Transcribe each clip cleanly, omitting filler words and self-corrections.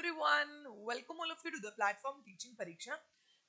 everyone, welcome all of you to the platform teaching परीक्षा।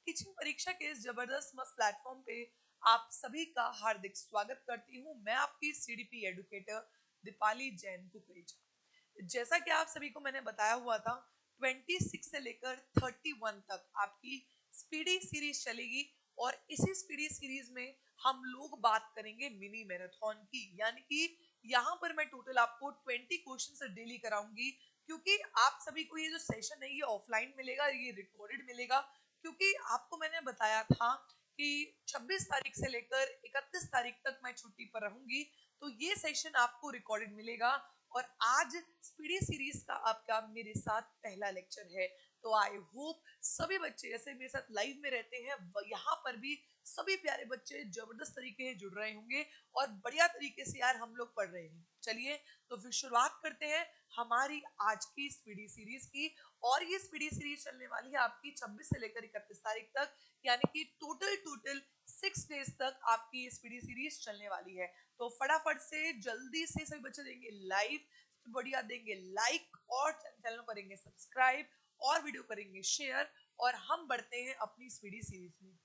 Teaching परीक्षा के इस जबरदस्त मस्त प्लेटफॉर्म पे आप सभी का हार्दिक स्वागत करती हूँ। मैं आपकी सीडीपी एडुकेटर दीपाली जैन कुकरेजा। जैसा कि आप सभी को मैंने बताया हुआ था, 26 से लेकर 31 तक आपकी स्पीडी सीरीज चलेगी और इसी स्पीडी सीरीज में हम लोग बात करेंगे मिनी मैराथन की, यानी कि यहाँ पर मैं टोटल आपको 20 क्वेश्चन डेली कराऊंगी, क्योंकि आप सभी को ये जो सेशन है ये ऑफलाइन मिलेगा, ये रिकॉर्डेड मिलेगा। क्योंकि आपको मैंने बताया था कि 26 तारीख से लेकर 31 तारीख तक मैं छुट्टी पर रहूंगी, तो ये सेशन आपको रिकॉर्डेड मिलेगा। और आज स्पीडी सीरीज का आपका मेरे साथ पहला लेक्चर है, तो आई होप सभी बच्चे जैसे मेरे साथ लाइव में रहते हैं यहाँ पर भी सभी प्यारे बच्चे जबरदस्त तरीके से जुड़ रहे होंगे और बढ़िया तरीके से यार हम लोग पढ़ रहे हैं। चलिए तो फिर शुरुआत करते हैं हमारी आज की स्पीडी सीरीज की। और ये स्पीडी सीरीज चलने वाली है आपकी 26 से लेकर 31 तारीख तक, यानी कि टोटल 6 डेज तक आपकी ये स्पीडी सीरीज चलने वाली है। तो फटाफट से जल्दी से सभी बच्चे देंगे लाइव, बढ़िया देंगे लाइक और चैनल को करेंगे सब्सक्राइब और वीडियो करेंगे शेयर, और हम बढ़ते हैं अपनी स्पीडी सीरीज में।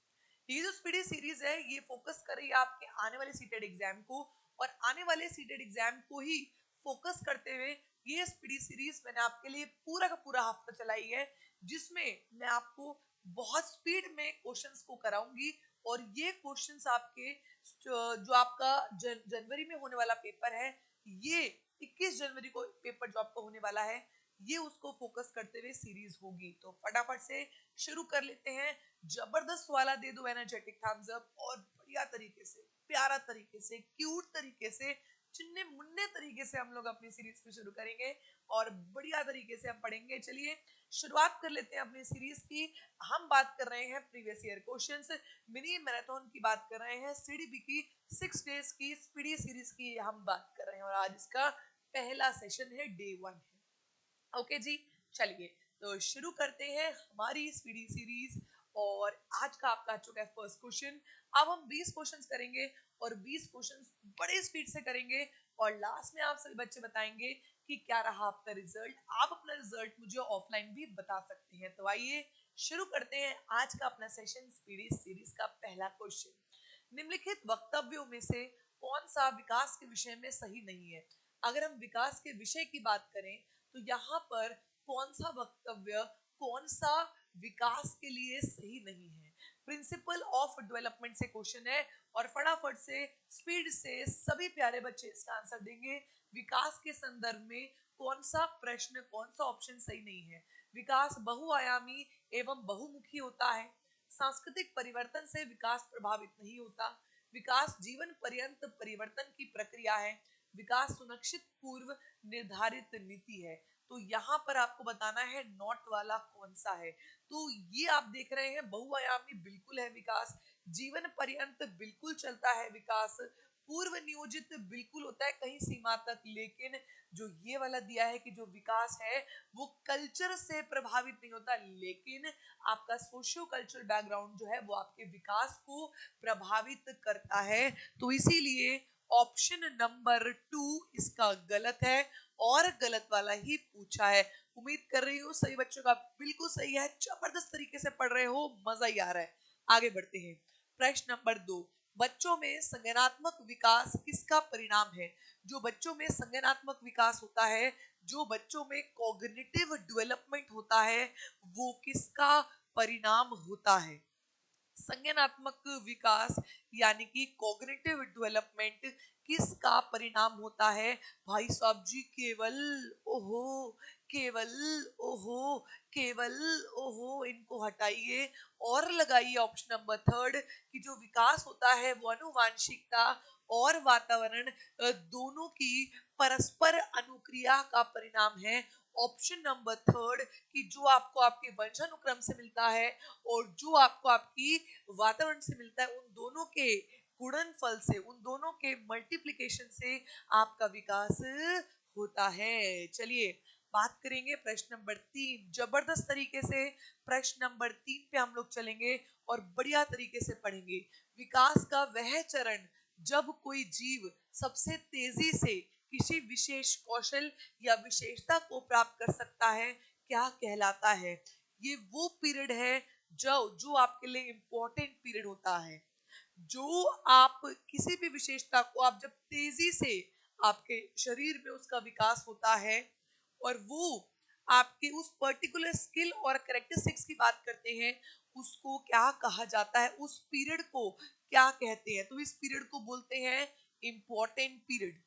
ये जो स्पीडी सीरीज है ये फोकस कर रही है आपके आने वाले सीटेड एग्जाम को, और आने वाले सीटेड एग्जाम को ही फोकस करते हुए ये स्पीडी सीरीज मैंने आपके लिए पूरा का पूरा हफ्ता चलाई है, जिसमें मैं आपको बहुत स्पीड में क्वेश्चंस को कराऊंगी। और ये क्वेश्चंस आपके जो आपका जनवरी में होने वाला पेपर है, ये 21 जनवरी को पेपर जो आपका होने वाला है, ये उसको फोकस करते हुए सीरीज होगी। तो फटाफट से शुरू कर लेते हैं। जबरदस्त वाला दे दो एनर्जेटिक थम्स अप, और बढ़िया तरीके से, प्यारा तरीके से, क्यूट तरीके से, चिन्ने मुन्ने तरीके से हम लोग अपनी सीरीज को शुरू करेंगे और बढ़िया तरीके से हम पढ़ेंगे। चलिए शुरुआत कर लेते हैं अपनी सीरीज की। हम बात कर रहे हैं previous year questions, mini marathon की बात कर रहे हैं, सीडीपी की 6 डेज की स्पीडी सीरीज की हम बात कर रहे हैं, और आज इसका पहला सेशन है, डे 1 है। ओके जी, चलिए तो शुरू करते हैं हमारी स्पीडी सीरीज। और आज का आपका आ चुका है फर्स्ट क्वेश्चन। अब हम 20 क्वेश्चंस करेंगे और 20 क्वेश्चंस बड़े स्पीड से करेंगे, और लास्ट में आप सभी बच्चे बताएंगे कि क्या रहा आपका रिजल्ट। आप अपना रिजल्ट मुझे ऑफलाइन भी बता सकते हैं। तो आइए शुरू करते हैं आज का अपना सेशन, स्पीडी सीरीज का पहला क्वेश्चन। निम्नलिखित वक्तव्यों में से कौन सा विकास के विषय में सही नहीं है। अगर हम विकास के विषय की बात करें तो यहाँ पर कौन सा वक्तव्य, कौन सा विकास के लिए सही नहीं है। प्रिंसिपल ऑफ डेवलपमेंट से क्वेश्चन है, और फटाफट से स्पीड से सभी प्यारे बच्चे इसका आंसर देंगे। विकास के संदर्भ में कौन सा प्रश्न, कौन सा ऑप्शन सही नहीं है। विकास बहुआयामी एवं बहुमुखी होता है। सांस्कृतिक परिवर्तन से विकास प्रभावित नहीं होता। विकास जीवन पर्यंत परिवर्तन की प्रक्रिया है। विकास सुनिश्चित पूर्व निर्धारित नीति है। तो यहाँ पर आपको बताना है नॉट वाला कौन सा है। तो ये आप देख रहे हैं बहुआयामी बिल्कुल है विकास, जीवन पर्यंत बिल्कुल चलता है विकास, पूर्व नियोजित बिल्कुल होता है कहीं सीमा तक, लेकिन जो ये वाला दिया है कि जो विकास है वो कल्चर से प्रभावित नहीं होता, लेकिन आपका सोशियो कल्चरल बैकग्राउंड जो है वो आपके विकास को प्रभावित करता है। तो इसीलिए ऑप्शन नंबर 2 इसका गलत है, और गलत वाला ही पूछा है। उम्मीद कर रही हूँ सभी बच्चों का बिल्कुल सही है, जबरदस्त तरीके से पढ़ रहे हो, मजा ही आ रहा है। आगे बढ़ते हैं। प्रश्न नंबर 2, बच्चों में संज्ञानात्मक विकास किसका परिणाम है। जो बच्चों में संज्ञानात्मक विकास होता है, जो बच्चों में कॉग्निटिव डेवलपमेंट होता है, वो किसका परिणाम होता है। संज्ञानात्मक विकास यानी कि कॉग्निटिव डेवलपमेंट किसका परिणाम होता है। भाई साहब जी, केवल ओहो, केवल ओहो, केवल ओहो, इनको हटाइए और लगाइए ऑप्शन नंबर 3 कि जो विकास होता है वो अनुवांशिकता और वातावरण दोनों की परस्पर अनुक्रिया का परिणाम है। ऑप्शन नंबर 3 कि जो आपको आपके वंशानुक्रम से मिलता है और जो आपको आपकी वातावरण से मिलता है, उन दोनों के गुणनफल से, उन दोनों के मल्टीप्लिकेशन से आपका विकास होता है। चलिए बात करेंगे प्रश्न नंबर 3। जबरदस्त तरीके से प्रश्न नंबर 3 पे हम लोग चलेंगे और बढ़िया तरीके से पढ़ेंगे। विकास का वह चरण जब कोई जीव सबसे तेजी से किसी विशेष कौशल या विशेषता को प्राप्त कर सकता है, क्या कहलाता है? ये वो पीरियड है जो जो आपके लिए इंपॉर्टेंट पीरियड होता है, जो आप किसी भी विशेषता को आप जब तेजी से आपके शरीर में उसका विकास होता है और वो आपके उस पर्टिकुलर स्किल और करेक्टरिस्टिक्स की बात करते हैं, उसको क्या कहा जाता है, उस पीरियड को क्या कहते हैं? तो इस पीरियड को बोलते हैं इंपॉर्टेंट पीरियड।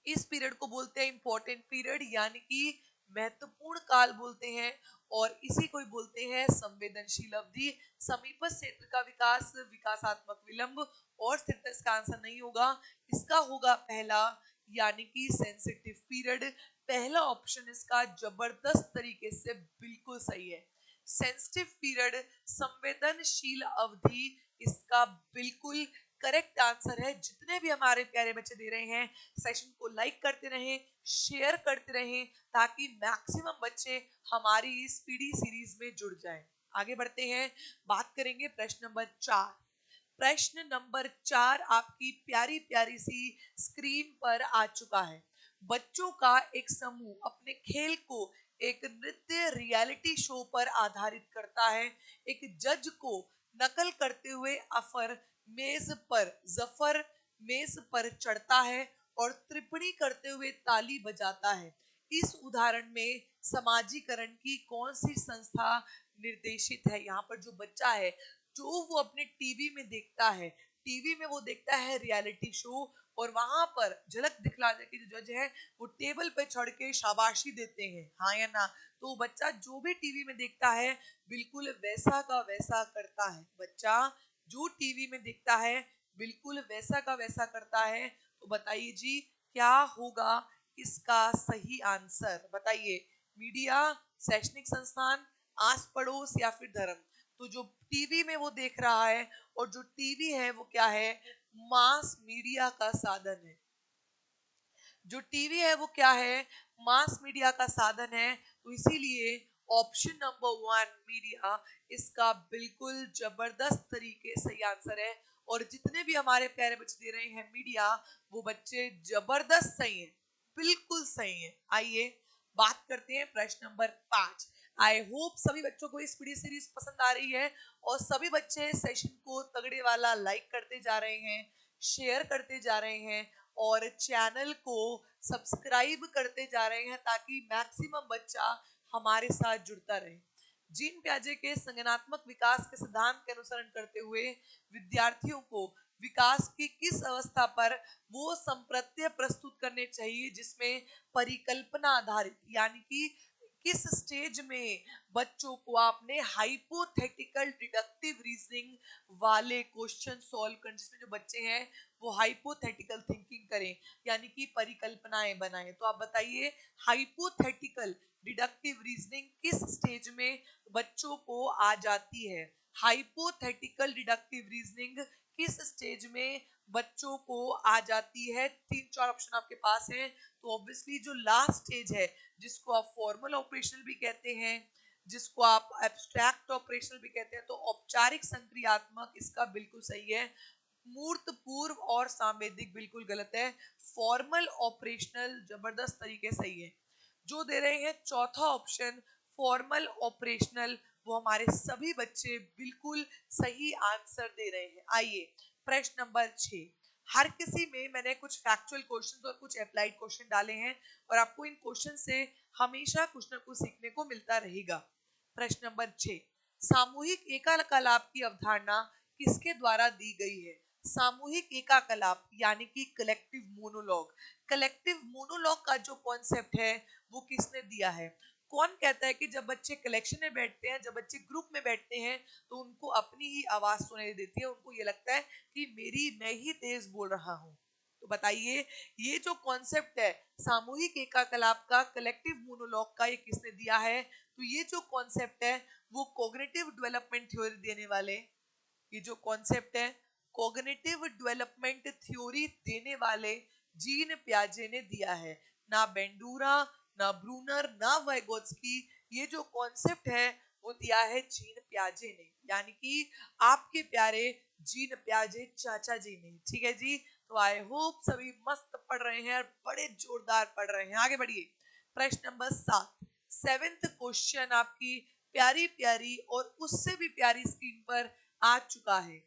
इस पीरियड को बोलते हैं इंपॉर्टेंट पीरियड, यानी कि महत्वपूर्ण काल बोलते हैं। और इसी को ही बोलते हैं संवेदनशील अवधि। समीपस्थ क्षेत्र का विकास, विकासात्मक विलंब और स्थिरता इसका आंसर नहीं होगा, इसका होगा पहला, यानी कि सेंसिटिव पीरियड। पहला ऑप्शन इसका जबरदस्त तरीके से बिल्कुल सही है। सेंसिटिव पीरियड, संवेदनशील अवधि, इसका बिल्कुल करेक्ट आंसर है। जितने भी हमारे प्यारे बच्चे दे रहे हैं, सेशन को लाइक करते रहें, शेयर करते रहें, ताकि मैक्सिमम बच्चे हमारी इस पीडी सीरीज में जुड़ जाएं। आगे बढ़ते हैं, बात करेंगे प्रश्न नंबर 4। प्रश्न नंबर 4 आपकी प्यारी प्यारी सी स्क्रीन पर आ चुका है। बच्चों का एक समूह अपने खेल को एक नृत्य रियलिटी शो पर आधारित करता है। एक जज को नकल करते हुए जफर मेज पर चढ़ता है और टिप्पणी करते हुए ताली बजाता है। इस उदाहरण में समाजीकरण की कौन सी संस्था निर्देशित है? यहाँ पर जो बच्चा है, जो वो अपने टीवी में देखता है, टीवी में वो देखता है रियलिटी शो, और वहां पर झलक दिखलाने के जो जज है वो टेबल पे चढ़ के शाबाशी देते हैं, हाँ या ना? तो बच्चा जो भी टीवी में देखता है बिल्कुल वैसा का वैसा करता है। बच्चा जो टीवी में देखता है बिल्कुल वैसा का वैसा करता है। तो बताइए जी, क्या होगा इसका सही आंसर? बताइए, मीडिया, शैक्षणिक संस्थान, आस पड़ोस या फिर धर्म? तो जो टीवी में वो देख रहा है, और जो टीवी है वो क्या है? मास मीडिया का साधन है। जो टीवी है वो क्या है? मास मीडिया का साधन है। तो इसीलिए ऑप्शन नंबर 1 मीडिया इसका बिल्कुल जबरदस्त तरीके सही आंसर है। और जितने भी हमारे प्यारे बच्चे दे रहे हैं मीडिया, वो बच्चे जबरदस्त सही है, बिल्कुल सही है। आइए बात करते हैं प्रश्न नंबर 5। आई होप सभी बच्चों को इस पीडी सीरीज पसंद आ रही है, और सभी बच्चे सेशन को तगड़े वाला लाइक करते जा रहे हैं, शेयर करते जा रहे हैं, और चैनल को सब्सक्राइब करते जा रहे हैं, ताकि मैक्सिमम बच्चा हमारे साथ जुड़ता रहे। जीन प्याजे के संज्ञानात्मक विकास के सिद्धांत के अनुसरण करते हुए विद्यार्थियों को विकास की किस अवस्था पर वो संप्रत्यय प्रस्तुत करने चाहिए जिसमें परिकल्पना आधारित, यानी कि किस स्टेज में बच्चों को आपने हाइपोथेटिकल डिडक्टिव रीजनिंग वाले क्वेश्चन सॉल्व करने, जिसमें जो बच्चे हैं वो हाइपोथेटिकल थिंकिंग करें, यानी कि परिकल्पनाएं बनाएं। तो आप बताइए, हाइपोथेटिकल डिडक्टिव रीजनिंग किस स्टेज में बच्चों को आ जाती है? हाइपोथेटिकल डिडक्टिव रीजनिंग किस स्टेज में बच्चों को आ जाती है? 3-4 ऑप्शन आपके पास हैं। तो ऑब्वियसली जो लास्ट स्टेज है, जिसको आप फॉर्मल ऑपरेशनल भी कहते हैं, जिसको आप एब्स्ट्रैक्ट ऑपरेशनल भी कहते हैं, तो औपचारिक संक्रियात्मक इसका बिल्कुल सही है। मूर्त पूर्व और सांवेदिक बिल्कुल गलत है। फॉर्मल ऑपरेशनल जबरदस्त तरीके सही है। जो दे रहे हैं चौथा ऑप्शन फॉर्मल ऑपरेशनल, वो हमारे सभी बच्चे बिल्कुल सही आंसर दे रहे हैं। आइए प्रश्न नंबर 6। हर किसी में मैंने कुछ फैक्चुअल क्वेश्चंस और कुछ अप्लाइड क्वेश्चन डाले हैं, और आपको इन क्वेश्चन से हमेशा कुछ ना कुछ सीखने को मिलता रहेगा। प्रश्न नंबर 6, सामूहिक एकाकलाप की अवधारणा किसके द्वारा दी गई है? सामूहिक एकाकलाप यानी कि कलेक्टिव मोनोलॉग। कलेक्टिव मोनोलॉग का जो कॉन्सेप्ट है वो किसने दिया है? कौन कहता है कि जब बच्चे कलेक्शन में बैठते हैं, जब बच्चे ग्रुप में बैठते हैं, तो उनको अपनी ही आवाज सुनाई देती है, उनको ये लगता है कि मैं ही तेज बोल रहा हूँ? तो बताइए, ये जो कॉन्सेप्ट है सामूहिक एकाकलाप का, कलेक्टिव मोनोलॉग का, ये किसने दिया है? तो ये जो कॉन्सेप्ट है वो कॉग्निटिव डेवलपमेंट थ्योरी देने वाले, ये जो कॉन्सेप्ट है कॉग्निटिव डेवलपमेंट थ्योरी देने वाले जीन प्याजे ने दिया है। ना बेंडूरा, ना ब्रूनर, ना वाइगोत्स्की, ये जो कॉन्सेप्ट है वो दिया है जीन प्याजे ने, यानी कि आपके प्यारे जीन प्याजे चाचा जी ने। ठीक है जी, तो आई होप सभी मस्त पढ़ रहे हैं और बड़े जोरदार पढ़ रहे हैं। आगे बढ़िए, प्रश्न नंबर 7। सेवेंथ क्वेश्चन आपकी प्यारी प्यारी और उससे भी प्यारी स्क्रीन पर आ चुका है।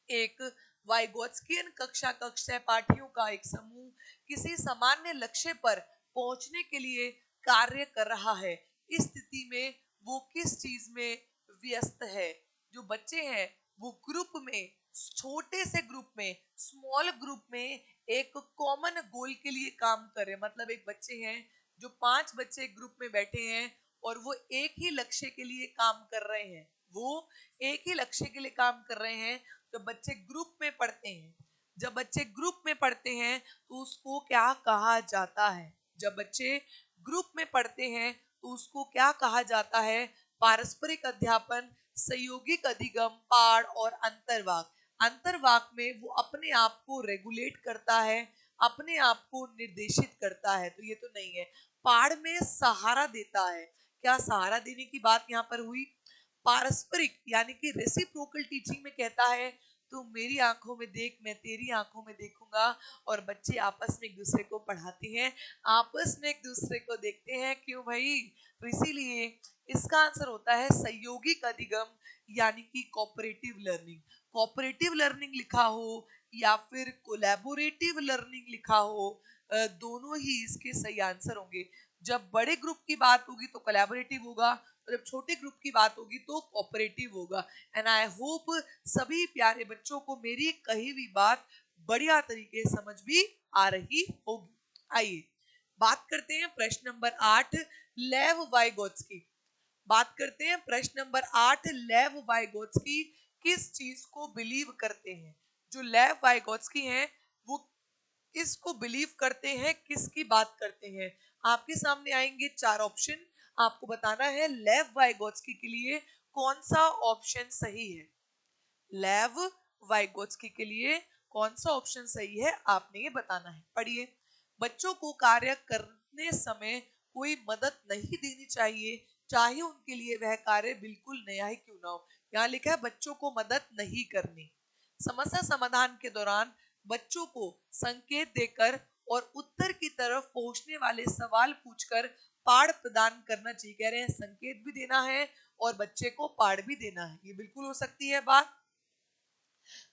एक वाइगोत्स्कियन कक्षा कक्ष सहपाठियों का एक समूह किसी सामान्य लक्ष्य पर पहुंचने के लिए कार्य कर रहा है। इस स्थिति में वो किस चीज में व्यस्त है? जो बच्चे हैं वो ग्रुप में, छोटे से ग्रुप में, स्मॉल ग्रुप में एक कॉमन गोल के लिए काम कर रहे हैं। मतलब एक बच्चे हैं जो 5 बच्चे ग्रुप में बैठे हैं और वो एक ही लक्ष्य के लिए काम कर रहे हैं। वो एक ही लक्ष्य के लिए काम कर रहे हैं। जब बच्चे ग्रुप में पढ़ते हैं, जब बच्चे ग्रुप में पढ़ते हैं तो उसको क्या कहा जाता है? जब बच्चे ग्रुप में पढ़ते हैं तो उसको क्या कहा जाता है? पारस्परिक अध्यापन, सहयोगिक अधिगम, पाठ और अंतर्वाक। अंतर्वाक में वो अपने आप को रेगुलेट करता है, अपने आप को निर्देशित करता है। तो ये तो नहीं है। पाठ में सहारा देता है। क्या सहारा देने की बात यहाँ पर हुई? पारस्परिक यानी कि रेसिप्रोकल टीचिंग में कहता है तू मेरी आंखों में देख, मैं तेरी आंखों में देखूंगा। और बच्चे आपस में एक दूसरे को पढ़ाते हैं, आपस में एक दूसरे को देखते हैं। क्यों भाई? तो इसीलिए इसका आंसर होता है सहयोगिक अधिगम यानी कि कोऑपरेटिव लर्निंग। कोऑपरेटिव लर्निंग लिखा हो या फिर कोलैबोरेटिव लर्निंग लिखा हो, दोनों ही इसके सही आंसर होंगे। जब बड़े ग्रुप की बात होगी तो कोलैबोरेटिव होगा, और जब छोटे ग्रुप की बात होगी तो कोऑपरेटिव होगा। एंड आई होप सभी प्यारे बच्चों को मेरी कही हुई बात बढ़िया तरीके से समझ भी आ रही होगी। आइए बात करते हैं प्रश्न नंबर 8, लेव वाइगोत्स्की। बात करते हैं प्रश्न नंबर 8, लेव वाइगोत्स्की किस चीज को बिलीव करते हैं? जो लेव वाइगोत्स्की हैं वो किसको बिलीव करते हैं, किसकी बात करते हैं? आपके सामने आएंगे 4 ऑप्शन, आपको बताना है लेव वाइगोत्स्की के लिए कौन सा ऑप्शन सही है। लेव वाइगोत्स्की के लिए कौन सा ऑप्शन सही है आपने ये बताना है। पढ़िए, बच्चों को कार्य करने समय कोई मदद नहीं देनी चाहिए, चाहे उनके लिए वह कार्य बिल्कुल नया ही क्यों ना हो। यहाँ लिखा है बच्चों को मदद नहीं करनी। समस्या समाधान के दौरान बच्चों को संकेत देकर और उत्तर की तरफ पहुंचने वाले सवाल पूछकर पाठ प्रदान करना चाहिए। कह रहे हैं संकेत भी देना है और बच्चे को पाठ भी देना है। ये बिल्कुल हो सकती है बात।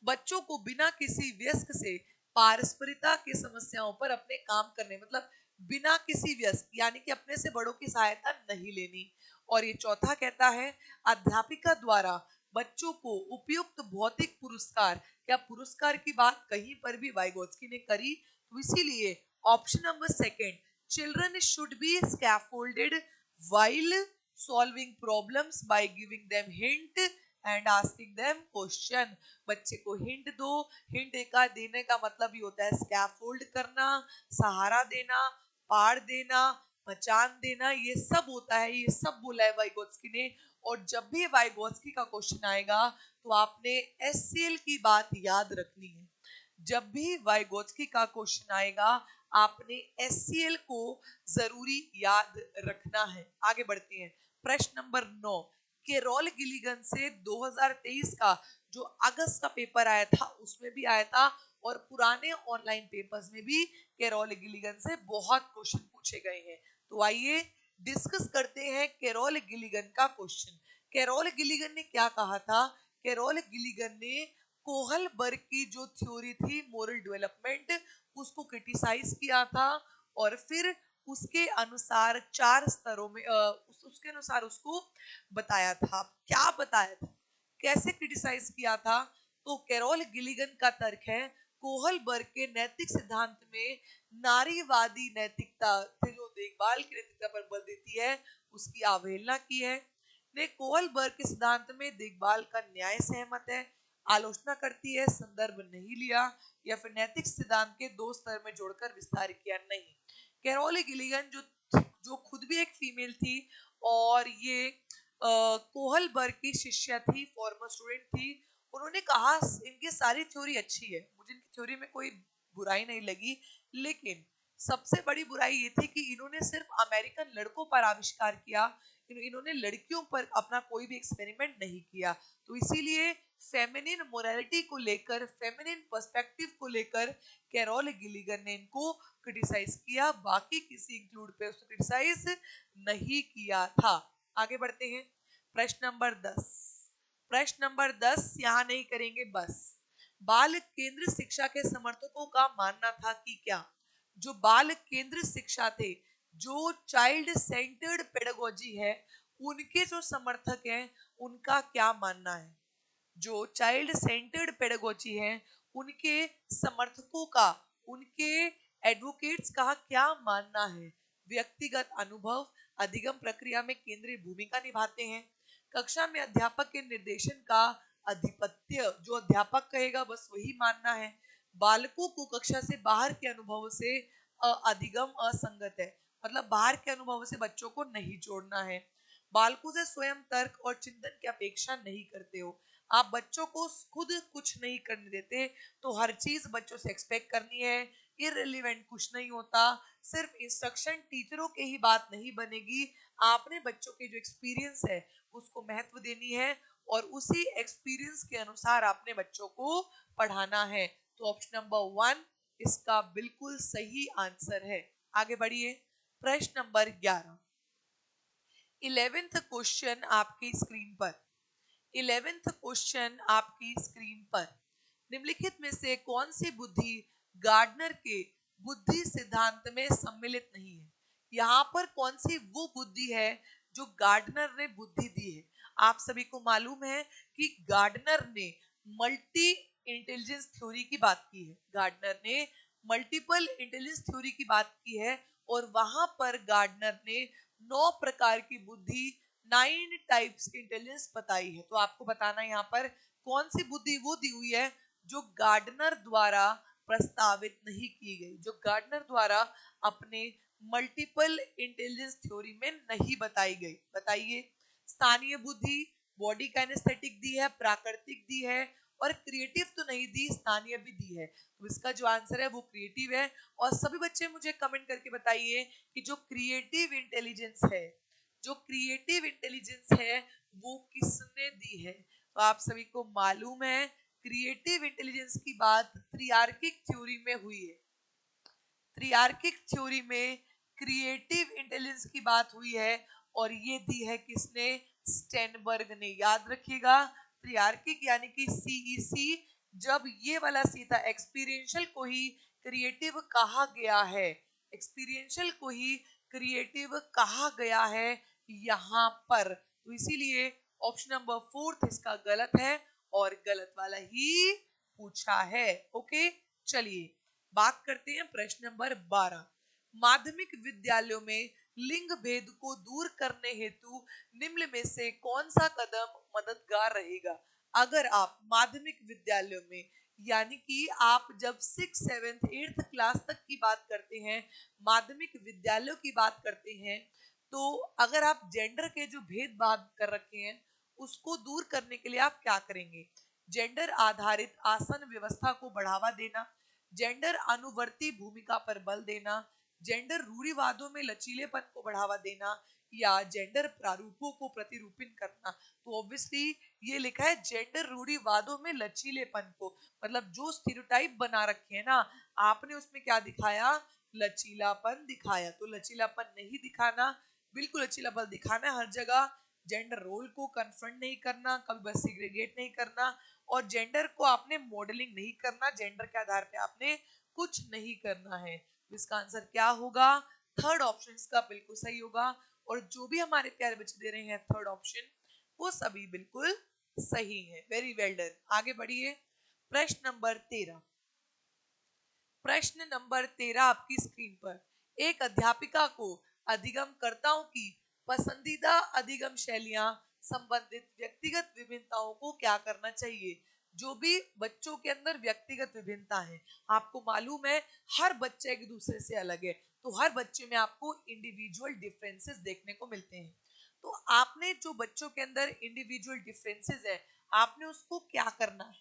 बच्चों को बिना किसी व्यस्क से पारस्परिकता की समस्याओं पर अपने काम करने, मतलब बिना किसी व्यस्क यानी कि अपने से बड़ों की सहायता नहीं लेनी। और ये चौथा कहता है अध्यापिका द्वारा बच्चों को उपयुक्त भौतिक पुरस्कार। क्या पुरस्कार की बात कहीं पर भी वाइगोत्स्की ने करी? तो इसीलिए option number second, children should be scaffolded while solving problems by giving them hint and asking them question। बच्चे को हिंट दो। हिंट का देने का मतलब ही होता है स्कैफोल्ड करना, सहारा देना, पार देना, पहचान देना, ये सब होता है। ये सब बोला है वाइगोत्स्की ने। और जब भी वाइगोत्स्की का क्वेश्चन आएगा तो आपने एससीएल की बात याद रखनी है। जब भी वाइगोत्स्की का क्वेश्चन आएगा आपने एससीएल को जरूरी याद रखना है। आगे बढ़ते हैं प्रश्न नंबर 9, केरोल गिलिगन से 2023 का जो अगस्त का पेपर आया था उसमें भी आया था, और पुराने ऑनलाइन पेपर्स में भी केरोल गिलिगन से बहुत क्वेश्चन पूछे गए हैं। तो आइए डिस्कस करते हैं केरोल गिलिगन का क्वेश्चन। केरोल गिलिगन ने क्या कहा था? केरोल गिलिगन ने कोहलबर्ग की जो थ्योरी थी मोरल डेवलपमेंट, उसको क्रिटिसाइज किया था। और फिर उसके अनुसार 4 स्तरों में उसके अनुसार उसको बताया था। क्या बताया था, कैसे क्रिटिसाइज किया था? तो कैरोल गिलिगन का तर्क है कोहलबर्ग के नैतिक सिद्धांत में नारीवादी नैतिकता जो देखभाल की नैतिकता पर बल देती है उसकी अवहेलना की है। ने कोहलबर्ग के सिद्धांत में देखभाल का न्याय सहमत है, आलोचना करती है, संदर्भ नहीं लिया, या फिर नैतिक सिद्धांत के 2 स्तर में जोड़कर विस्तार किया नहीं। कैरोल गिलिगन जो खुद भी एक फीमेल थी और ये कोहलबर्ग की शिष्या थी, फॉर्मर स्टूडेंट थी, उन्होंने कहा इनकी सारी थ्योरी अच्छी है, मुझे इनकी थ्योरी में कोई बुराई नहीं लगी, लेकिन सबसे बड़ी बुराई ये थी कि इन्होंने सिर्फ अमेरिकन लड़कों पर आविष्कार किया, इन्होंने लड़कियों पर अपना कोई भी एक्सपेरिमेंट नहीं किया। तो इसीलिए फेमिनिन मोरालिटी को लेकर, फेमिनिन पर्सपेक्टिव को लेकर कैरोल गिलिगन ने इनको क्रिटिसाइज किया, बाकी किसी इंक्लूड पे उसको क्रिटिसाइज नहीं किया था। आगे बढ़ते हैं। प्रश्न नंबर 10। प्रश्न नंबर 10 यहां नहीं करेंगे बस। बाल केंद्र शिक्षा के समर्थकों का मानना था कि क्या, जो बाल केंद्र शिक्षा थे, जो चाइल्ड सेंटर्ड पेडागोजी है, उनके जो समर्थक हैं उनका क्या मानना है। जो चाइल्ड सेंटर्ड पेडागोजी है उनके समर्थकों का, उनके एडवोकेट्स का क्या मानना है। व्यक्तिगत अनुभव अधिगम प्रक्रिया में केंद्रीय भूमिका निभाते हैं। कक्षा में अध्यापक के निर्देशन का अधिपत्य, जो अध्यापक कहेगा बस वही मानना है। बालकों को कक्षा से बाहर के अनुभव से अधिगम असंगत है, मतलब बाहर के अनुभव से बच्चों को नहीं जोड़ना है। बालकों से स्वयं तर्क और चिंतन की अपेक्षा नहीं करते हो। आप बच्चों को खुद कुछ नहीं करने देते, तो हर चीज बच्चों से एक्सपेक्ट करनी है। इररिलेवेंट कुछ नहीं होता। सिर्फ इंस्ट्रक्शन टीचरों के ही बात नहीं बनेगी, आपने बच्चों के जो एक्सपीरियंस है उसको महत्व देनी है और उसी एक्सपीरियंस के अनुसार आपने बच्चों को पढ़ाना है। तो ऑप्शन नंबर 1 इसका बिल्कुल सही आंसर है। आगे बढ़िए। प्रश्न नंबर 11। 11th क्वेश्चन आपकी स्क्रीन पर। 11th क्वेश्चन आपकी स्क्रीन पर। निम्नलिखित में से कौन सी बुद्धि गार्डनर के बुद्धि सिद्धांत में सम्मिलित नहीं है। यहाँ पर कौन सी वो बुद्धि है जो गार्डनर ने बुद्धि दी है। आप सभी को मालूम है कि गार्डनर ने मल्टी इंटेलिजेंस थ्योरी की बात की है। गार्डनर ने मल्टीपल इंटेलिजेंस थ्योरी की बात की है और वहां पर गार्डनर ने 9 प्रकार की बुद्धि, 9 टाइप्स की इंटेलिजेंस बताई है। तो आपको बताना यहाँ पर कौन सी बुद्धि वो दी हुई है जो गार्डनर द्वारा प्रस्तावित नहीं की गई, जो गार्डनर द्वारा अपने मल्टीपल इंटेलिजेंस थ्योरी में नहीं बताई गई। बताइए। स्थानीय बुद्धि, बॉडी काइनेस्थेटिक दी है, प्राकृतिक दी है और क्रिएटिव तो नहीं दी, स्थानीय भी दी है। तो इसका जो आंसर है वो क्रिएटिव है। और सभी बच्चे मुझे कमेंट करके बताइए कि जो क्रिएटिव इंटेलिजेंस है, जो क्रिएटिव इंटेलिजेंस है वो किसने दी है। तो आप सभी को मालूम है क्रिएटिव इंटेलिजेंस की बात त्रिआर्किक थ्योरी में हुई है। त्रिआर्किक थ्योरी में क्रिएटिव इंटेलिजेंस की बात हुई है और ये दी है किसने, स्टेनबर्ग ने। याद रखिएगा त्रिआर्किक यानी कि सीईसी, जब ये वाला सी था एक्सपीरियंशियल को ही क्रिएटिव कहा गया है, एक्सपीरियंशियल को ही क्रिएटिव कहा गया है यहाँ पर। तो इसीलिए ऑप्शन नंबर 4 इसका गलत है और गलत वाला ही पूछा है। ओके चलिए बात करते हैं प्रश्न नंबर 12। माध्यमिक विद्यालयों में लिंग भेद को दूर करने हेतु निम्न में से कौन सा कदम मददगार रहेगा। अगर आप माध्यमिक विद्यालयों में यानी कि आप जब 6, 7, 8 क्लास तक की बात करते हैं, माध्यमिक विद्यालयों की बात करते हैं, तो अगर आप जेंडर के जो भेदभाव कर रखे हैं उसको दूर करने के लिए आप क्या करेंगे। जेंडर आधारित आसन व्यवस्था को बढ़ावा देना, जेंडर अनुवर्ती भूमिका पर बल देना, जेंडर रूढ़िवादों में लचीलेपन को बढ़ावा देना या जेंडर प्रारूपों को प्रतिरूपित करना। तो ऑब्वियसली ये लिखा है जेंडर रूढ़िवादों में लचीलेपन को, मतलब जो स्टीरियोटाइप बना रखे हैं ना आपने उसमें क्या दिखाया, लचीलापन दिखाया। तो लचीलापन नहीं दिखाना, बिल्कुल लचीलापन दिखाना है हर जगह। जेंडर रोल को कन्फ्रंट नहीं करना, कभी बस सिग्रीगेट नहीं करना और जेंडर को आपने मॉडलिंग नहीं करना, जेंडर के आधार पे आपने कुछ नहीं करना है। तो इसका आंसर क्या होगा, थर्ड ऑप्शन इसका बिल्कुल सही होगा। और जो भी हमारे प्यारे बच्चे दे रहे हैं थर्ड ऑप्शन वो सभी बिल्कुल सही है। Very well done. आगे बढ़िए। प्रश्न नंबर 13। प्रश्न नंबर 13 आपकी स्क्रीन पर। एक अध्यापिका को अधिगमकर्ताओं की पसंदीदा अधिगम शैलियां संबंधित व्यक्तिगत विभिन्नताओं को क्या करना चाहिए। जो भी बच्चों के अंदर व्यक्तिगत विभिन्नता है, आपको मालूम है हर बच्चा एक दूसरे से अलग है, तो हर बच्चे में आपको इंडिविजुअल डिफरेंसेस देखने को मिलते हैं। तो आपने जो बच्चों के अंदर इंडिविजुअल डिफरेंसेस है आपने उसको क्या करना है,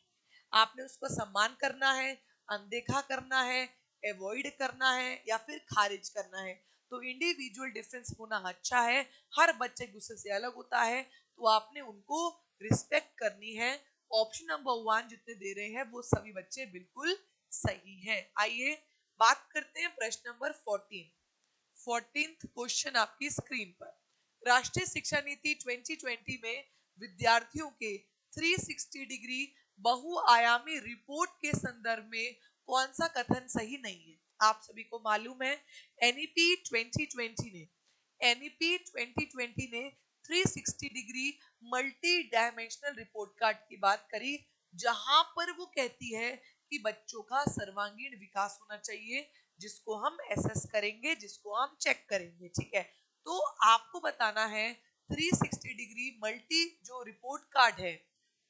आपने उसको सम्मान करना है, अनदेखा करना है, अवॉइड करना है या फिर खारिज करना है। तो इंडिविजुअल डिफरेंस होना अच्छा है, हर बच्चे एक दूसरे से अलग होता है, तो आपने उनको रिस्पेक्ट करनी है। ऑप्शन नंबर 1 जितने दे रहे हैं वो सभी बच्चे बिल्कुल सही हैं। आइए बात करते हैं प्रश्न नंबर 14th क्वेश्चन आपकी स्क्रीन पर। राष्ट्रीय शिक्षा नीति 2020 में विद्यार्थियों के 360 डिग्री बहुआयामी रिपोर्ट के संदर्भ में कौन सा कथन सही नहीं है? आप सभी को मालूम है एनईपी 2020 ने 360 degree multi dimensional report card की बात करी, जहां पर वो कहती है कि बच्चों का सर्वांगीण विकास होना चाहिए, जिसको हम एसेस करेंगे, जिसको हम चेक करेंगे। ठीक है, तो आपको बताना है 360 डिग्री मल्टी जो रिपोर्ट कार्ड है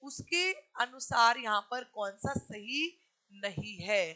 उसके अनुसार यहाँ पर कौन सा सही नहीं है।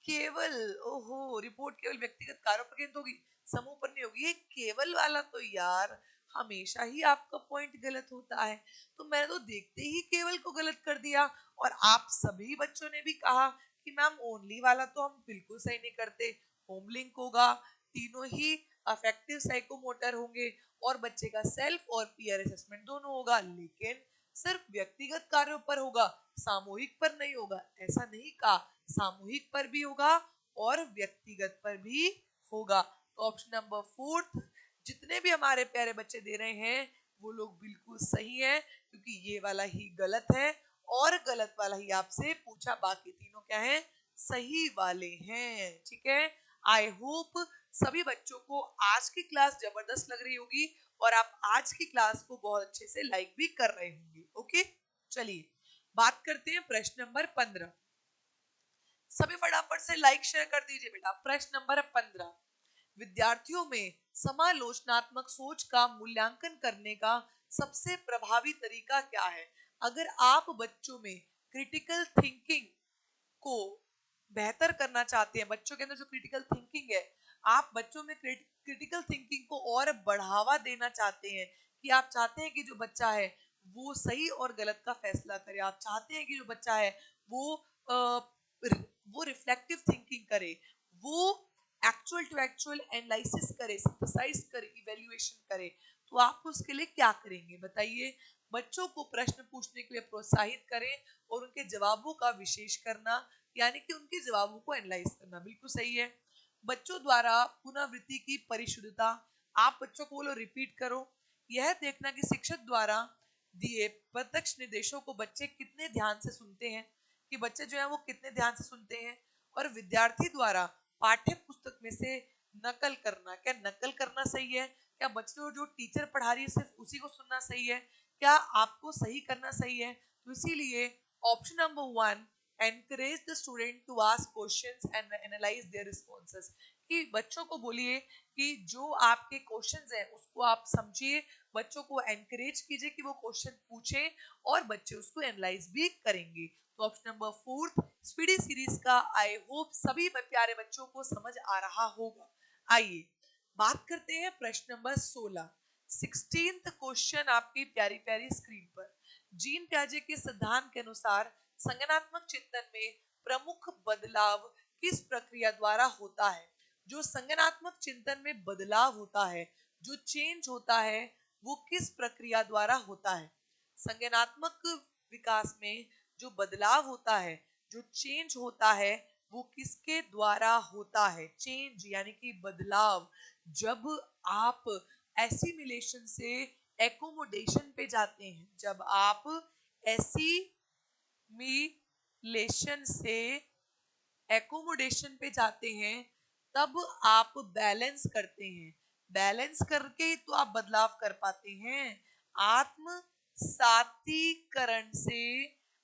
केवल ओहो रिपोर्ट केवल व्यक्तिगत कार्यों पर केंद्रित होगी, समूह पर नहीं होगी। ये केवल वाला तो यार हमेशा ही आपका पॉइंट गलत होता है, तो मैंने तो देखते ही केवल को गलत कर दिया। और आप सभी बच्चों ने भी कहा कि मैम ओनली वाला तो हम बिल्कुल सही नहीं करते, होम लिंक होगा, तीनों ही अफेक्टिव साइकोमोटर होंगे और बच्चे का सेल्फ और पीयर असेसमेंट दोनों होगा, लेकिन सिर्फ व्यक्तिगत कार्यों पर होगा, सामूहिक पर नहीं होगा। ऐसा नहीं कहा, सामूहिक पर भी होगा और व्यक्तिगत पर भी होगा। तो ऑप्शन नंबर 4 जितने भी हमारे प्यारे बच्चे दे रहे हैं वो लोग बिल्कुल सही है, क्योंकि ये वाला ही गलत है और गलत वाला ही आपसे पूछा, बाकी तीनों क्या है सही वाले हैं। ठीक है, आई होप सभी बच्चों को आज की क्लास जबरदस्त लग रही होगी और आप आज की क्लास को बहुत अच्छे से लाइक भी कर रहे होंगे। ओके, चलिए बात करते हैं प्रश्न नंबर 15। सभी फटाफट से लाइक शेयर कर दीजिए बेटा। प्रश्न नंबर 15, विद्यार्थियों में समालोचनात्मक सोच का मूल्यांकन करने का सबसे प्रभावी तरीका क्या है? अगर आप बच्चों में क्रिटिकल थिंकिंग को बेहतर करना चाहते हैं, बच्चों के अंदर जो क्रिटिकल थिंकिंग है, आप बच्चों में क्रिटिकल थिंकिंग को और बढ़ावा देना चाहते हैं, कि आप चाहते हैं कि जो बच्चा है वो सही और गलत का फैसला करे, आप चाहते हैं कि जो बच्चा है वो वो रिफ्लेक्टिव थिंकिंग करे, वो एक्चुअल टू एक्चुअल एनालिसिस करे, सिंथेसाइज करे, इवैल्यूएशन करे, तो आप उसके लिए क्या करेंगे बताइए? बच्चों को प्रश्न पूछने के लिए प्रोत्साहित करें और उनके जवाबों का विशेष करना, यानी कि उनके जवाबों को एनालाइज करना, बिल्कुल सही है। बच्चों द्वारा पुनरावृत्ति की परिशुद्धता, आप बच्चों को बोलो रिपीट करो। यह देखना कि शिक्षक द्वारा दिए प्रत्यक्ष निर्देशों को बच्चे कितने ध्यान से सुनते हैं, कि बच्चे जो है वो कितने ध्यान से सुनते हैं। और विद्यार्थी द्वारा पाठ्य पुस्तक में से नकल करना, क्या नकल करना सही है? क्या बच्चों जो टीचर पढ़ा रही है सिर्फ उसी को सुनना सही है? क्या आपको सही करना सही है? तो इसीलिए option number 1, encourage the student to ask questions and analyse their responses, कि बच्चों को बोलिए कि जो आपके क्वेश्चंस हैं उसको आप समझिए, बच्चों को एनकरेज कीजिए कि वो क्वेश्चन पूछें और बच्चे उसको एनालाइज भी करेंगे। तो ऑप्शन नंबर 4 स्पीडी सीरीज का आई होप सभी प्यारे बच्चों को समझ आ रहा होगा। आइए बात करते हैं प्रश्न नंबर 16th क्वेश्चन आपकी प्यारी प्यारी स्क्रीन पर। जीन प्याजे के सिद्धांत के अनुसार संज्ञानात्मक चिंतन में प्रमुख बदलाव किस प्रक्रिया द्वारा होता है? जो संज्ञानात्मक चिंतन में बदलाव होता है, जो चेंज होता है, वो किस प्रक्रिया द्वारा होता है? संज्ञानात्मक विकास में जो बदलाव होता है, जो चेंज होता है, वो किसके द्वारा होता है? चेंज यानी कि बदलाव। जब आप एसिमिलेशन से एकोमोडेशन पे जाते हैं, जब आप एसिमिलेशन से एकोमोडेशन पे जाते हैं, तब आप बैलेंस करते हैं, बैलेंस करके तो आप बदलाव कर पाते हैं। आत्म सातीकरण से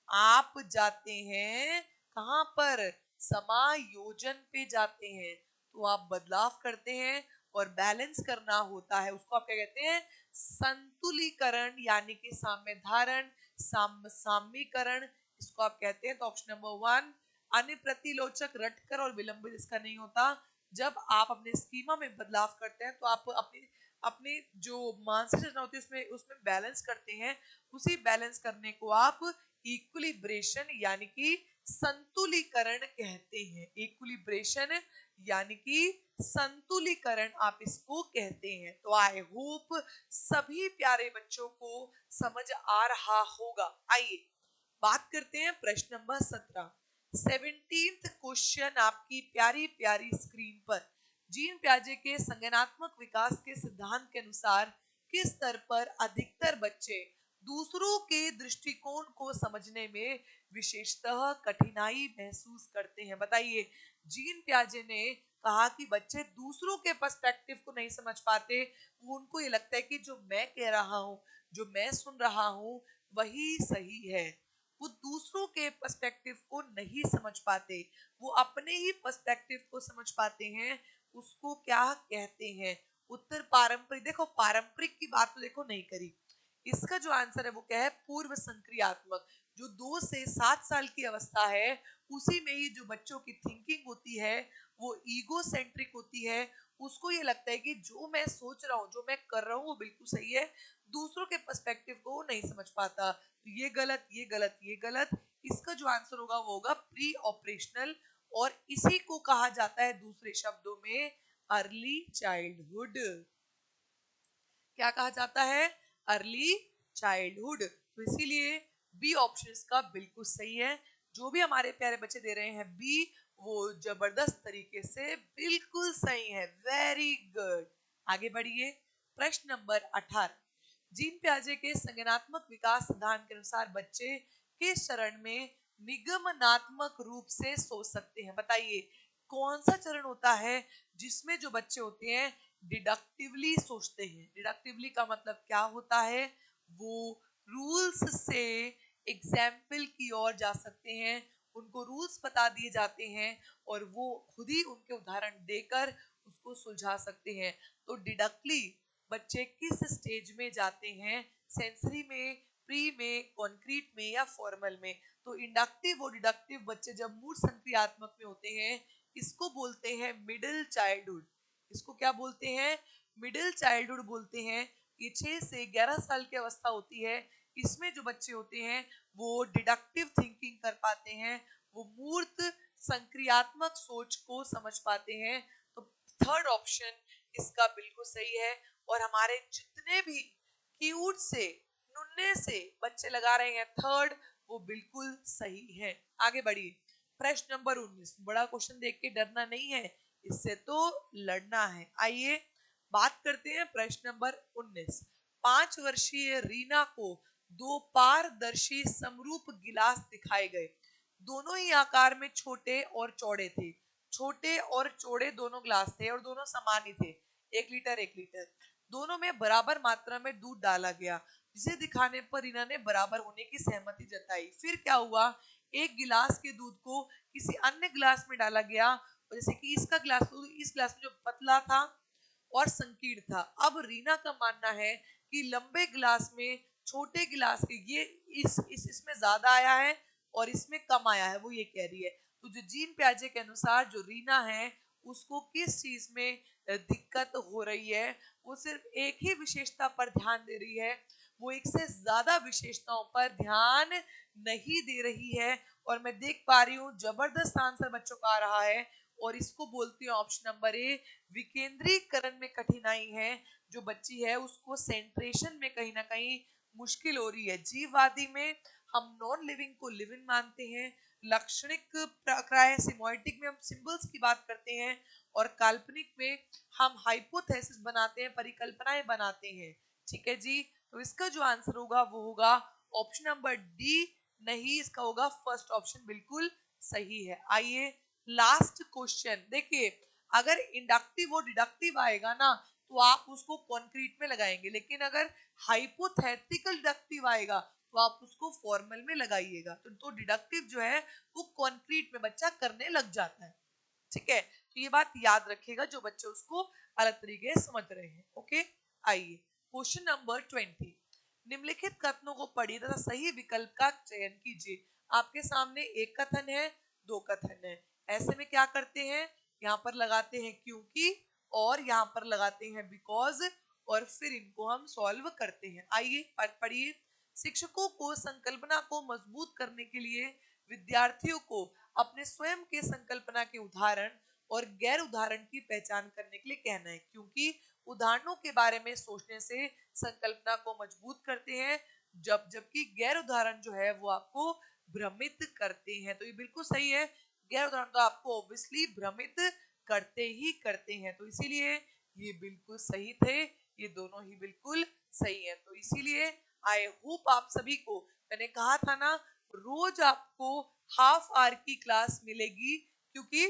आप जाते हैं कहां पर? समायोजन पे जाते हैं, तो आप बदलाव करते हैं और बैलेंस करना होता है, उसको आप क्या कहते हैं? संतुलीकरण, यानी कि साम्य धारण, साम्यीकरण, इसको आप कहते हैं। तो ऑप्शन नंबर 1 अन्य प्रतिलोचक रटकर और विलंबित इसका नहीं होता। जब आप अपने स्कीमा में बदलाव करते हैं तो आप अपनी अपनी जो मानसिक रचना होती है उसमें उसमें बैलेंस करते हैं, उसी बैलेंस करने को आप इक्विलिब्रेशन यानी कि संतुलीकरण कहते हैं। इक्विलिब्रेशन यानी कि संतुलीकरण आप इसको कहते हैं। तो आई होप सभी प्यारे बच्चों को समझ आ रहा होगा। आइए बात करते हैं प्रश्न नंबर 17। 17th क्वेश्चन आपकी प्यारी प्यारी स्क्रीन पर। जीन प्याजे के संज्ञानात्मक विकास के सिद्धांत के अनुसार किस स्तर पर अधिकतर बच्चे दूसरों के दृष्टिकोण को समझने में विशेषतः कठिनाई महसूस करते हैं? बताइए। जीन प्याजे ने कहा कि बच्चे दूसरों के पर्सपेक्टिव को नहीं समझ पाते। उनको ये लगता है कि जो मैं कह रहा हूँ, जो मैं सुन रहा हूँ, वही सही है। वो दूसरों के पर्सपेक्टिव को नहीं समझ पाते, वो अपने ही पर्सपेक्टिव को समझ पाते हैं। उसको क्या कहते हैं? उत्तर पारंपरिक। देखो पारंपरिक की बात तो देखो नहीं करी। इसका जो आंसर है वो क्या है? पूर्व संक्रियात्मक। जो 2 से 7 साल की अवस्था है, उसी में ही जो बच्चों की थिंकिंग होती है वो ईगो सेंट्रिक होती है। उसको ये लगता है कि जो मैं सोच रहा हूँ, जो मैं कर रहा हूँ वो बिल्कुल सही है। दूसरों के पर्सपेक्टिव को वो नहीं समझ पाता। तो ये गलत, ये गलत, ये गलत। इसका जो आंसर होगा वो होगा प्री ऑपरेशनल। और इसी को कहा जाता है दूसरे शब्दों में अर्ली चाइल्डहुड। क्या कहा जाता है? Early childhood. तो इसीलिए बी ऑप्शन का बिल्कुल सही है। जो भी हमारे प्यारे बच्चे दे रहे हैं बी, वो जबरदस्त तरीके से बिल्कुल सही है। Very good. आगे बढ़िए। प्रश्न नंबर 18। जीन प्याजे के संज्ञानात्मक विकास सिद्धांत के अनुसार बच्चे किस चरण में निगमनात्मक रूप से सोच सकते हैं? बताइए। कौन सा चरण होता है जिसमें जो बच्चे होते हैं डिडक्टिवली सोचते हैं? डिडक्टिवली का मतलब क्या होता है? वो रूल्स से एग्जाम्पल की ओर जा सकते हैं। उनको रूल्स बता दिए जाते हैं और वो खुद ही उनके उदाहरण देकर उसको सुलझा सकते हैं। तो डिडक्टली बच्चे किस स्टेज में जाते हैं? सेंसरी में, प्री में, कॉन्क्रीट में या फॉर्मल में? तो इंडक्टिव और डिडक्टिव बच्चे जब मूल संक्रियात्मक में होते हैं, इसको बोलते हैं मिडिल चाइल्डहुड। इसको क्या बोलते हैं? मिडिल चाइल्डहुड बोलते हैं। ये 6 से 11 साल की अवस्था होती है। इसमें जो बच्चे होते हैं वो डिडक्टिव थिंकिंग कर पाते हैं, वो मूर्त संक्रियात्मक सोच को समझ पाते हैं। तो थर्ड ऑप्शन इसका बिल्कुल सही है। और हमारे जितने भी क्यूट से, नुन्ने से बच्चे लगा रहे हैं थर्ड, वो बिल्कुल सही है। आगे बढ़िए। प्रश्न नंबर 19। बड़ा क्वेश्चन देख के डरना नहीं है, इससे तो लड़ना है। आइए बात करते हैं प्रश्न नंबर 19। 5 वर्षीय रीना को 2 पारदर्शी समरूप गिलास दिखाए गए। दोनों ही आकार में छोटे और चौड़े थे। छोटे और चौड़े दोनों ग्लास थे और दोनों समान ही थे। 1 लीटर 1 लीटर। दोनों में बराबर मात्रा में दूध डाला गया, जिसे दिखाने पर रीना ने बराबर होने की सहमति जताई। फिर क्या हुआ? एक गिलास के दूध को किसी अन्य गिलास में डाला गया, और जैसे कि इसका गिलास, इस गिलास में जो पतला था और संकीर्ण था। अब रीना का मानना है कि लंबे गिलास में छोटे गिलास के ये इसमें ज्यादा आया है और इसमें कम आया है, वो ये कह रही है। तो जो जीन प्याजे के अनुसार जो रीना है उसको किस चीज में दिक्कत हो रही है? वो सिर्फ एक ही विशेषता पर ध्यान दे रही है, वो एक से ज्यादा विशेषताओं पर ध्यान नहीं दे रही है। और मैं देख पा रही हूँ जबरदस्त आंसर बच्चों का आ रहा है। और इसको बोलती हूँ ऑप्शन नंबर ए, विकेंद्रीकरण में कठिनाई है। जो बच्ची है उसको सेंट्रेशन में कहीं ना कहीं मुश्किल हो रही है। जीववादी में हम नॉन लिविंग को लिविंग मानते हैं, लक्षणिक प्रक्रिया सिमोइटिक में हम सिंबल्स की बात करते हैं, और काल्पनिक में हम हाइपोथेसिस बनाते हैं, परिकल्पनाएं बनाते हैं। ठीक है जी। तो इसका जो आंसर होगा वो होगा ऑप्शन नंबर डी। नहीं, इसका होगा फर्स्ट ऑप्शन बिल्कुल सही है। आइए लास्ट क्वेश्चन देखिए। अगर इंडक्टिव और डिडक्टिव आएगा ना तो आप उसको कॉन्क्रीट में लगाएंगे, लेकिन अगर हाइपोथेटिकल डिडक्टिव आएगा तो आप उसको फॉर्मल में लगाइएगा। तो डिडक्टिव जो है वो कॉन्क्रीट में बच्चा करने लग जाता है। ठीक है, तो ये बात याद रखिएगा जो बच्चे उसको अलग तरीके से समझ रहे हैं। ओके। आइए क्वेश्चन नंबर 20। निम्नलिखित कथनों को पढ़िए तथा सही विकल्प का चयन कीजिए। आपके सामने एक कथन है, 2 कथन है। ऐसे में क्या करते हैं? यहाँ पर लगाते हैं क्योंकि, और यहाँ पर लगाते हैं बिकॉज, और फिर इनको हम सॉल्व करते हैं। आइए पढ़िए। शिक्षकों को संकल्पना को मजबूत करने के लिए विद्यार्थियों को अपने स्वयं के संकल्पना के उदाहरण और गैर उदाहरण की पहचान करने के लिए कहना है, क्योंकि उदाहरणों के बारे में सोचने से संकल्पना को मजबूत करते हैं, जबकि गैर उदाहरण जो है वो आपको भ्रमित करते हैं। तो ये बिल्कुल सही है, गैर उदाहरण तो आपको ऑब्वियसली भ्रमित करते ही करते हैं, तो इसीलिए ये बिल्कुल सही थे, ये दोनों ही बिल्कुल सही है। तो इसीलिए आई होप आप सभी को, मैंने कहा था ना रोज आपको हाफ आवर की क्लास मिलेगी, क्योंकि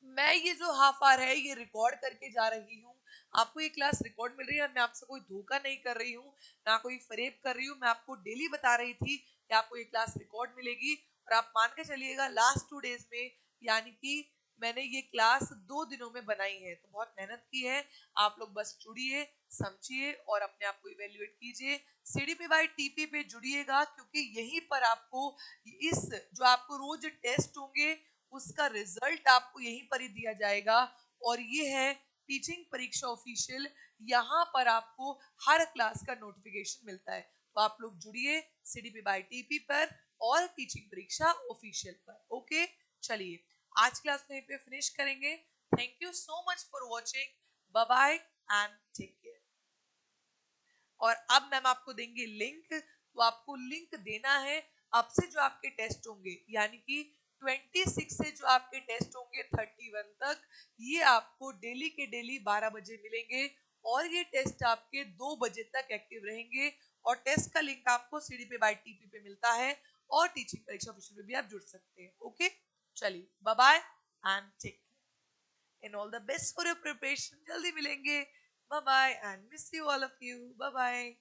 मैं ये जो हाफ आवर है ये रिकॉर्ड करके जा रही हूँ। आपको ये क्लास रिकॉर्ड मिल रही है, मैं आपसे कोई धोखा नहीं कर रही हूँ, ना कोई फरेब कर रही हूँ। मैं आपको डेली बता रही थी कि आपको ये क्लास रिकॉर्ड मिलेगी, और आप मान के चलिएगा लास्ट 2 डेज में, यानी कि मैंने ये क्लास 2 दिनों में बनाई है, तो बहुत मेहनत की है। आप लोग बस जुड़िए, समझिए और अपने आप को इवेल्युएट कीजिए। सीडीपी बाय टीपी पे जुड़िएगा, क्योंकि यहीं पर आपको इस जो आपको रोज टेस्ट होंगे उसका रिजल्ट आपको यहीं पर ही दिया जाएगा। और ये है टीचिंग परीक्षा ऑफिशियल, यहाँ पर आपको हर क्लास का नोटिफिकेशन मिलता है। तो आप लोग जुड़िए सीडीपी बाय टीपी पर और टीचिंग परीक्षा ऑफिशियल पर। ओके, चलिए आज क्लास में पे फिनिश करेंगे। Thank you so much for watching, bye bye and take care. और अब मैम आपको देंगे लिंक, तो आपको लिंक देना है। अब से जो आपके टेस्ट होंगे, यानी कि 26 से जो आपके टेस्ट होंगे 31 तक, ये आपको डेली के डेली 12 बजे मिलेंगे, और ये टेस्ट आपके 2 बजे तक एक्टिव रहेंगे। और टेस्ट का लिंक आपको सीडीपी बाय टीपी पे मिलता है, और टीचिंग परीक्षा ऑफिशियल पे भी आप जुड़ सकते हैं। ओके, चलिए bye bye and take and all the best for your preparation. जल्दी मिलेंगे, bye bye and miss you all of you, bye bye.